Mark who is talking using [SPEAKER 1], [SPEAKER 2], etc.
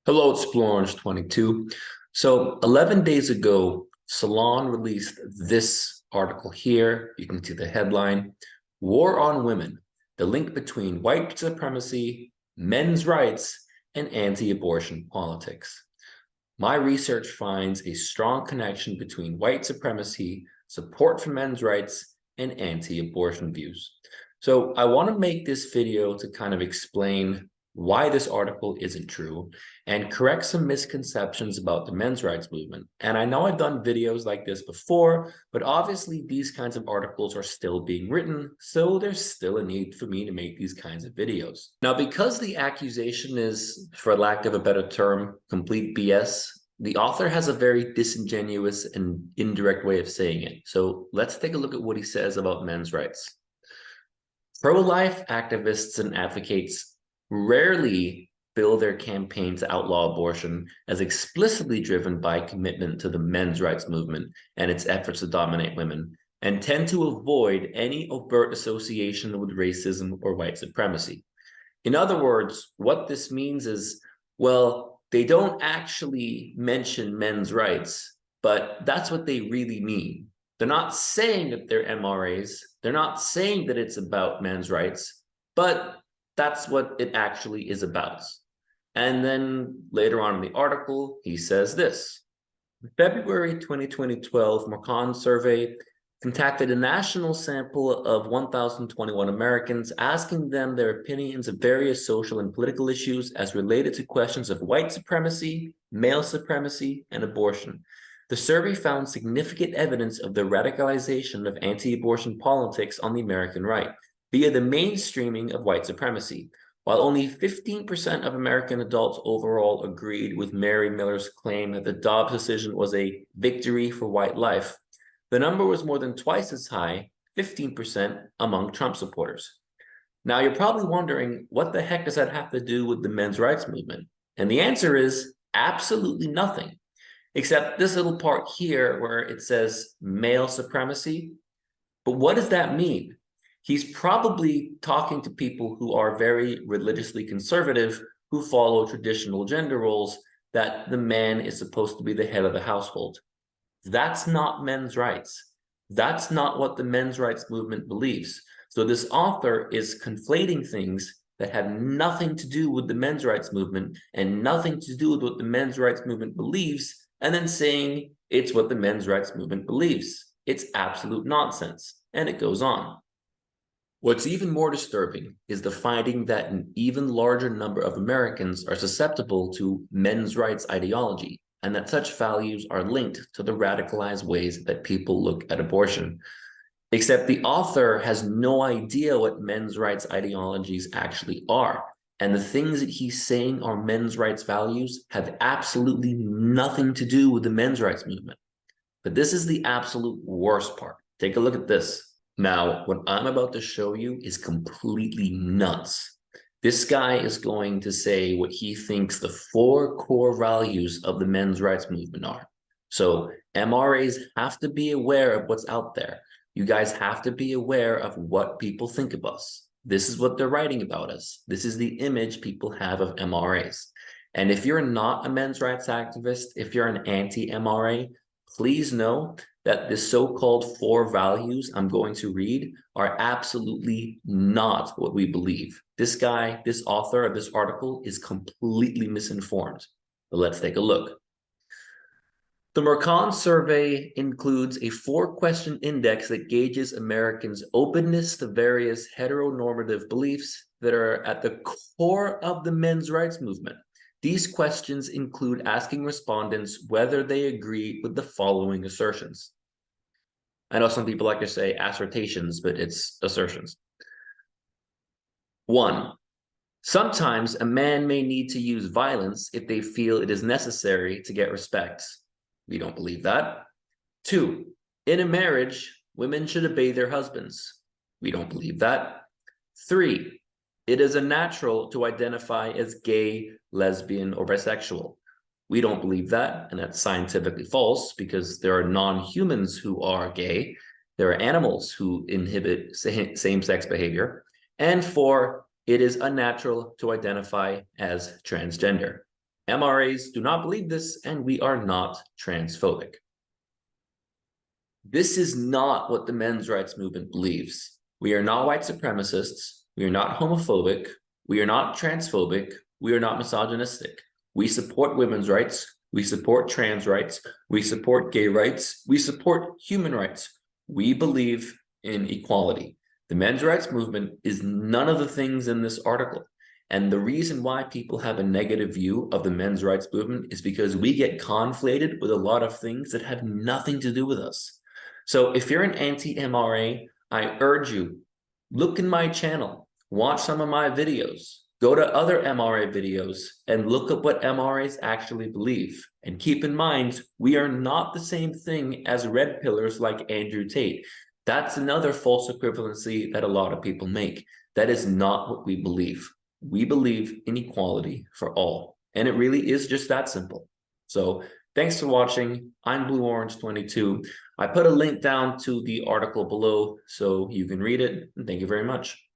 [SPEAKER 1] Hello, it's Explorer22. So 11 days ago, Salon released this article here. You can see the headline, War on Women, the link between white supremacy, men's rights, and anti-abortion politics. My research finds a strong connection between white supremacy, support for men's rights, and anti-abortion views. So I want to make this video to kind of explain why this article isn't true and correct some misconceptions about the men's rights movement. And I know I've done videos like this before, but obviously these kinds of articles are still being written, so there's still a need for me to make these kinds of videos. Now, because the accusation is, for lack of a better term, complete BS, the author has a very disingenuous and indirect way of saying it. So let's take a look at what he says about men's rights. Pro-life activists and advocates rarely bill their campaign to outlaw abortion as explicitly driven by commitment to the men's rights movement and its efforts to dominate women, and tend to avoid any overt association with racism or white supremacy. In other words, what this means is, well, they don't actually mention men's rights, but that's what they really mean. They're not saying that they're MRAs. They're not saying that it's about men's rights, but that's what it actually is about. And then later on in the article, he says this. The February 2012 Mercon survey contacted a national sample of 1,021 Americans, asking them their opinions of various social and political issues as related to questions of white supremacy, male supremacy, and abortion. The survey found significant evidence of the radicalization of anti-abortion politics on the American right via the mainstreaming of white supremacy. While only 15% of American adults overall agreed with Mary Miller's claim that the Dobbs decision was a victory for white life, the number was more than twice as high, 15%, among Trump supporters. Now, you're probably wondering, what the heck does that have to do with the men's rights movement? And the answer is absolutely nothing, except this little part here where it says male supremacy. But what does that mean? He's probably talking to people who are very religiously conservative, who follow traditional gender roles, that the man is supposed to be the head of the household. That's not men's rights. That's not what the men's rights movement believes. So this author is conflating things that have nothing to do with the men's rights movement and nothing to do with what the men's rights movement believes, and then saying it's what the men's rights movement believes. It's absolute nonsense. And it goes on. What's even more disturbing is the finding that an even larger number of Americans are susceptible to men's rights ideology, and that such values are linked to the radicalized ways that people look at abortion. Except the author has no idea what men's rights ideologies actually are. And the things that he's saying are men's rights values have absolutely nothing to do with the men's rights movement. But this is the absolute worst part. Take a look at this. Now, what I'm about to show you is completely nuts. This guy is going to say what he thinks the 4 core values of the men's rights movement are. So MRAs have to be aware of what's out there. You guys have to be aware of what people think of us. This is what they're writing about us. This is the image people have of MRAs. And if you're not a men's rights activist, if you're an anti-MRA, please know that the so-called 4 values I'm going to read are absolutely not what we believe. This guy, this author of this article is completely misinformed. But let's take a look. The Mercon survey includes a 4-question index that gauges Americans' openness to various heteronormative beliefs that are at the core of the men's rights movement. These questions include asking respondents whether they agree with the following assertions. I know some people like to say assertions, but it's assertions. 1, sometimes a man may need to use violence if they feel it is necessary to get respect. We don't believe that. 2, in a marriage, women should obey their husbands. We don't believe that. 3, it is unnatural to identify as gay, lesbian, or bisexual. We don't believe that, and that's scientifically false because there are non-humans who are gay. There are animals who inhibit same-sex behavior. And 4, it is unnatural to identify as transgender. MRAs do not believe this, and we are not transphobic. This is not what the men's rights movement believes. We are not white supremacists. We are not homophobic. We are not transphobic. We are not misogynistic. We support women's rights. We support trans rights. We support gay rights. We support human rights. We believe in equality. The men's rights movement is none of the things in this article. And the reason why people have a negative view of the men's rights movement is because we get conflated with a lot of things that have nothing to do with us. So if you're an anti-MRA, I urge you, look in my channel, watch some of my videos, go to other MRA videos and look at what MRAs actually believe. And keep in mind, we are not the same thing as red pillars like Andrew Tate. That's another false equivalency that a lot of people make. That is not what we believe. We believe in equality for all. And it really is just that simple. So thanks for watching. I'm Blue Orange 22. I put a link down to the article below so you can read it. And thank you very much.